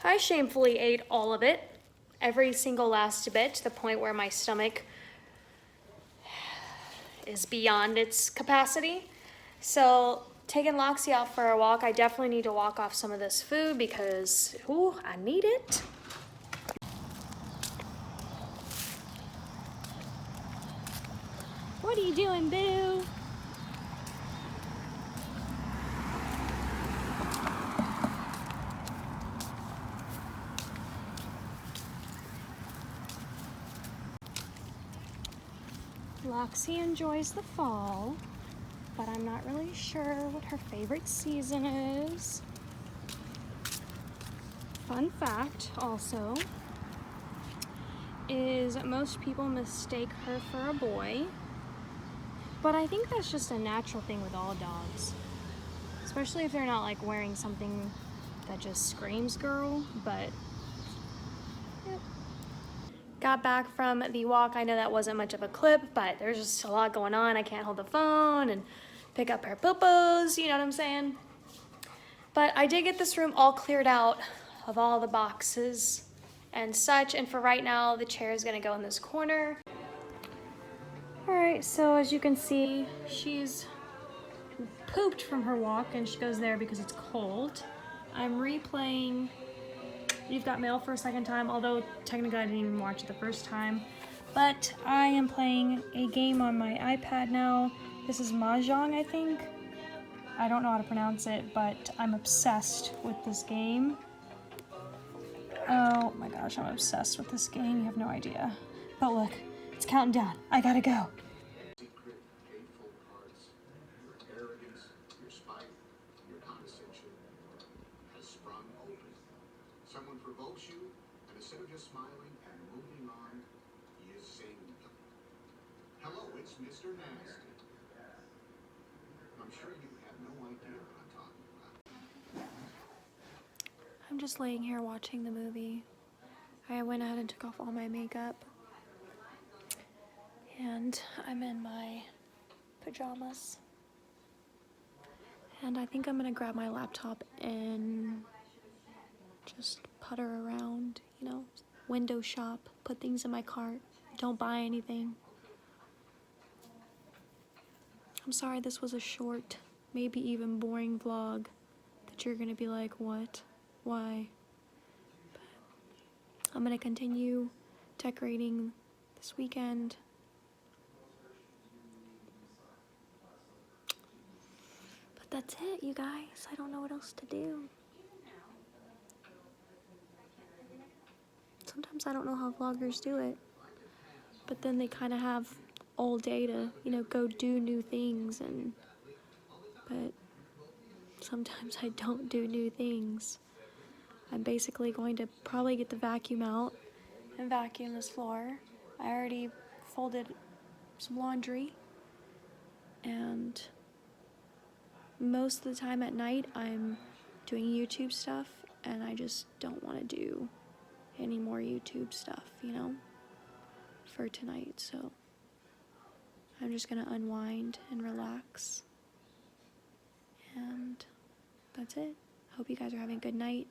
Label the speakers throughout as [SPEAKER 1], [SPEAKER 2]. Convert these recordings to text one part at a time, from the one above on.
[SPEAKER 1] I shamefully ate all of it, every single last bit, to the point where my stomach is beyond its capacity. So taking Loxie out for a walk, I definitely need to walk off some of this food because, ooh, I need it. What are you doing, boo? Loxie enjoys the fall, but I'm not really sure what her favorite season is. Fun fact also is most people mistake her for a boy, but I think that's just a natural thing with all dogs, especially if they're not like wearing something that just screams girl. But yep. Got back from the walk. I know that wasn't much of a clip, but there's just a lot going on. I can't hold the phone and pick up her poopos, you know what I'm saying? But I did get this room all cleared out of all the boxes and such, and for right now, the chair is gonna go in this corner. All right, so as you can see, she's pooped from her walk and she goes there because it's cold. I'm replaying You've Got Mail for a second time, although technically I didn't even watch it the first time. But I am playing a game on my iPad now. This is Mahjong, I think. I don't know how to pronounce it, but I'm obsessed with this game. Oh my gosh, I'm obsessed with this game. You have no idea. But look, it's counting down. I gotta go.
[SPEAKER 2] Secret, hateful hearts, your arrogance, your spite, your condescension has sprung open. Someone provokes you, and instead of just smiling and moving on, he is saying, "Hello, it's Mr. Nasty." I'm sure you have no idea what I'm talking about.
[SPEAKER 1] I'm just laying here watching the movie. I went ahead and took off all my makeup. And I'm in my pajamas. And I think I'm gonna grab my laptop and just putter around, you know, window shop, put things in my cart, don't buy anything. I'm sorry this was a short, maybe even boring vlog that you're gonna be like, what? Why? But I'm gonna continue decorating this weekend. But that's it, you guys. I don't know what else to do. Sometimes I don't know how vloggers do it, but then they kind of have all day to, you know, go do new things, but sometimes I don't do new things. I'm basically going to probably get the vacuum out and vacuum this floor. I already folded some laundry, and most of the time at night I'm doing YouTube stuff, and I just don't want to do any more YouTube stuff, you know, for tonight. So I'm just gonna unwind and relax, and that's it. Hope you guys are having a good night,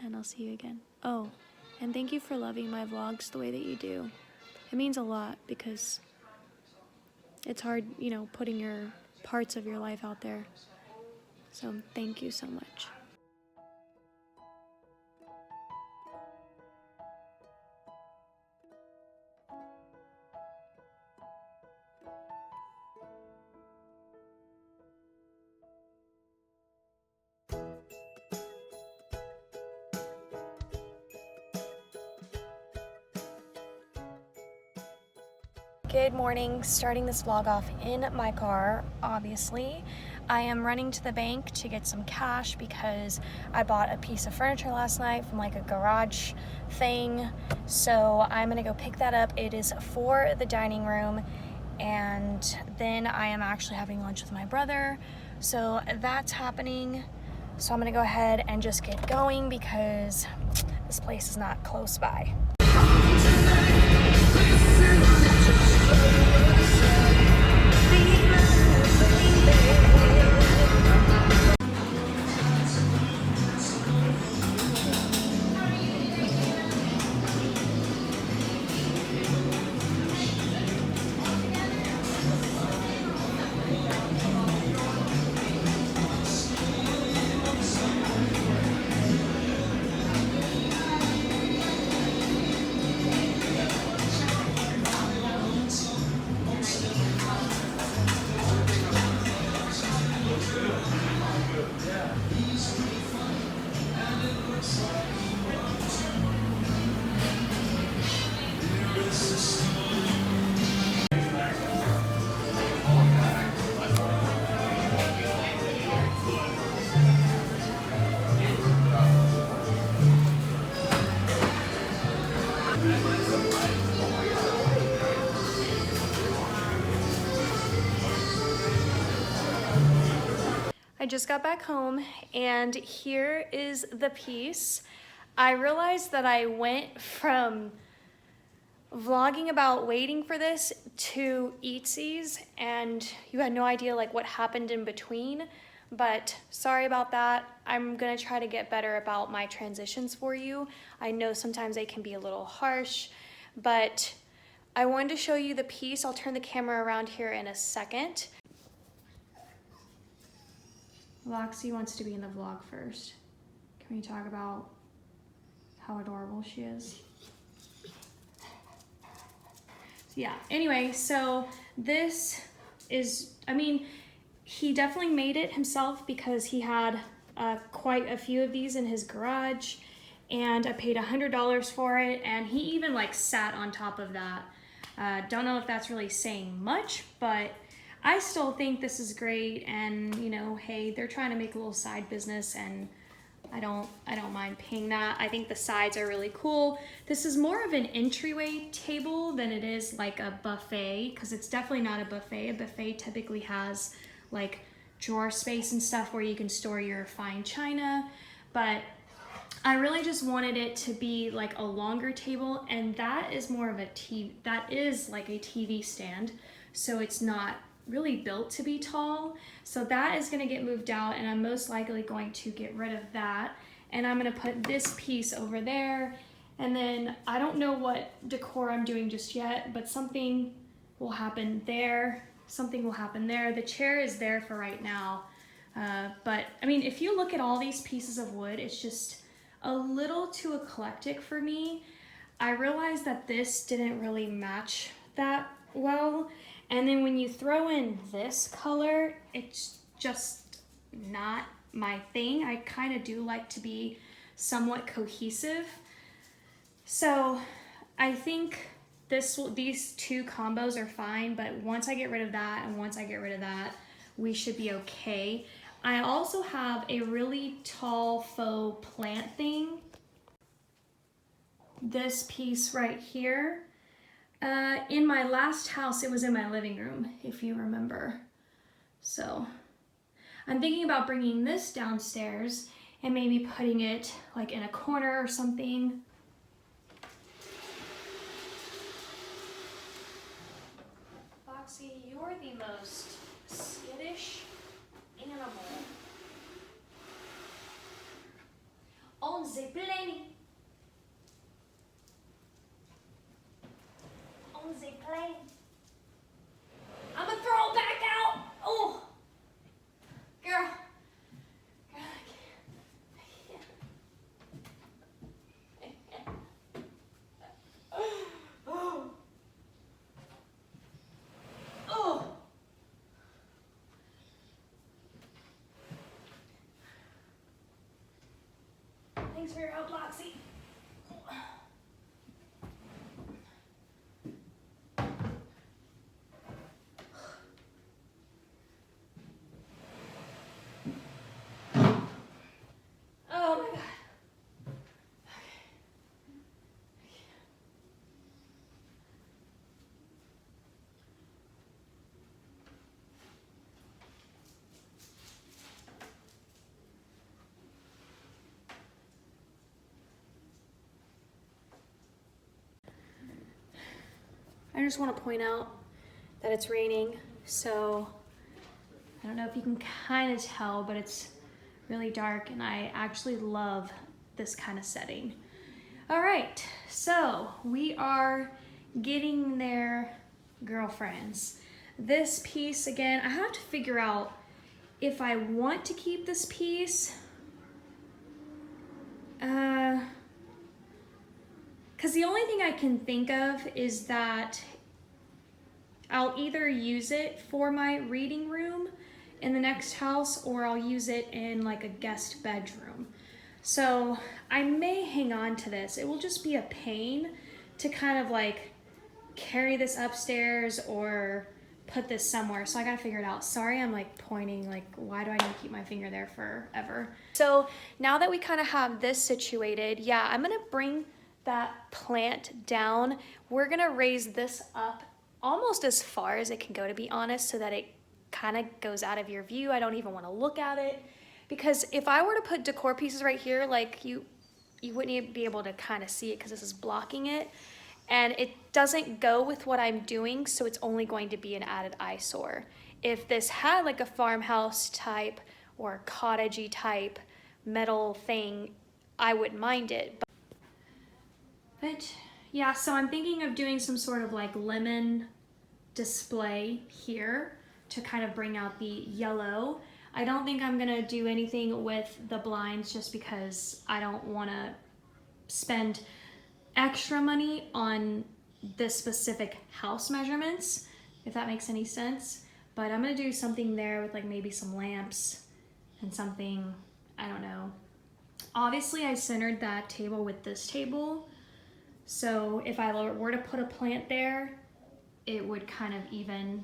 [SPEAKER 1] and I'll see you again. Oh, and thank you for loving my vlogs the way that you do. It means a lot because it's hard, you know, putting your parts of your life out there. So thank you so much. Good morning. Starting this vlog off in my car, obviously. I am running to the bank to get some cash because I bought a piece of furniture last night from like a garage thing. So I'm gonna go pick that up. It is for the dining room, and then I am actually having lunch with my brother. So that's happening. So I'm gonna go ahead and just get going because this place is not close by. just got back home and here is the piece. I realized that I went from vlogging about waiting for this to Eatsies and you had no idea like what happened in between, but sorry about that. I'm gonna try to get better about my transitions for you. I know sometimes they can be a little harsh, but I wanted to show you the piece. I'll turn the camera around here in a second. Loxy wants to be in the vlog first. Can we talk about how adorable she is? Yeah, anyway, so this is, I mean, he definitely made it himself because he had quite a few of these in his garage and I paid $100 for it and he even like sat on top of that. Don't know if that's really saying much, but I still think this is great and you know, hey, they're trying to make a little side business and I don't mind paying that. I think the sides are really cool. This is more of an entryway table than it is like a buffet because it's definitely not a buffet. A buffet typically has like drawer space and stuff where you can store your fine china, but I really just wanted it to be like a longer table and that is more of a TV, that is like a TV stand. So it's not really built to be tall. So that is gonna get moved out and I'm most likely going to get rid of that. And I'm gonna put this piece over there. And then I don't know what decor I'm doing just yet, but something will happen there. Something will happen there. The chair is there for right now. But I mean, if you look at all these pieces of wood, it's just a little too eclectic for me. I realized that this didn't really match that well. And then when you throw in this color, it's just not my thing. I kind of do like to be somewhat cohesive. So I think these two combos are fine, but once I get rid of that and once I get rid of that, we should be okay. I also have a really tall faux plant thing. This piece right here. In my last house, it was in my living room, if you remember. So I'm thinking about bringing this downstairs and maybe putting it like in a corner or something. Foxy, you're the most skittish animal on the planet. On the planet. I'm gonna throw it back out. Oh, girl. Girl, I can't. Oh. Oh. Thanks for your help, Loxy. Oh my God. I just want to point out that it's raining, so I don't know if you can kind of tell, but it's really dark and I actually love this kind of setting. All right, so we are getting there, girlfriends. This piece, again, I have to figure out if I want to keep this piece. Because the only thing I can think of is that I'll either use it for my reading room in the next house or I'll use it in like a guest bedroom. So I may hang on to this. It will just be a pain to kind of like carry this upstairs or put this somewhere. So I gotta figure it out. Sorry, I'm like pointing, like why do I need to keep my finger there forever? So now that we kind of have this situated, yeah, I'm gonna bring that plant down. We're gonna raise this up almost as far as it can go, to be honest, so that it kind of goes out of your view. I don't even want to look at it, because if I were to put decor pieces right here, like you wouldn't be able to kind of see it because this is blocking it, and it doesn't go with what I'm doing, so it's only going to be an added eyesore. If this had like a farmhouse type or cottagey type metal thing, I wouldn't mind it. But yeah, so I'm thinking of doing some sort of like lemon display here to kind of bring out the yellow. I don't think I'm gonna do anything with the blinds just because I don't wanna spend extra money on the specific house measurements, if that makes any sense. But I'm gonna do something there with like maybe some lamps and something, I don't know. Obviously I centered that table with this table, so if I were to put a plant there, it would kind of even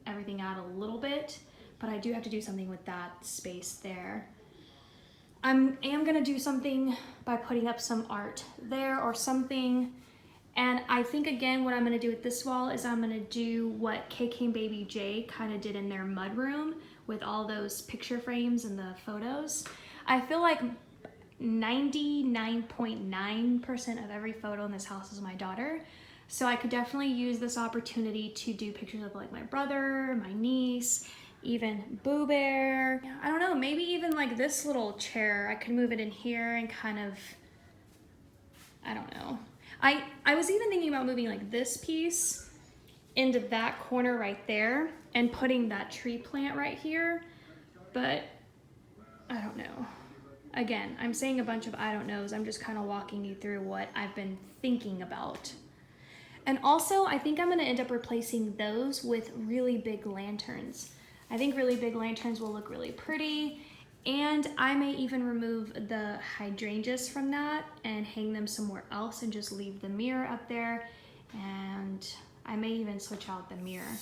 [SPEAKER 1] everything out a little bit, but I do have to do something with that space there. I am gonna do something by putting up some art there or something. And I think again, what I'm gonna do with this wall is I'm gonna do what KK and Baby J kind of did in their mudroom with all those picture frames and the photos. I feel like 99.9% of every photo in this house is my daughter. So I could definitely use this opportunity to do pictures of like my brother, my niece, even Boo Bear. I don't know, maybe even like this little chair. I could move it in here and kind of, I don't know. I was even thinking about moving like this piece into that corner right there and putting that tree plant right here, but I don't know. Again, I'm saying a bunch of I don't knows. I'm just kind of walking you through what I've been thinking about. And also, I think I'm gonna end up replacing those with really big lanterns. I think really big lanterns will look really pretty, and I may even remove the hydrangeas from that and hang them somewhere else and just leave the mirror up there, and I may even switch out the mirror.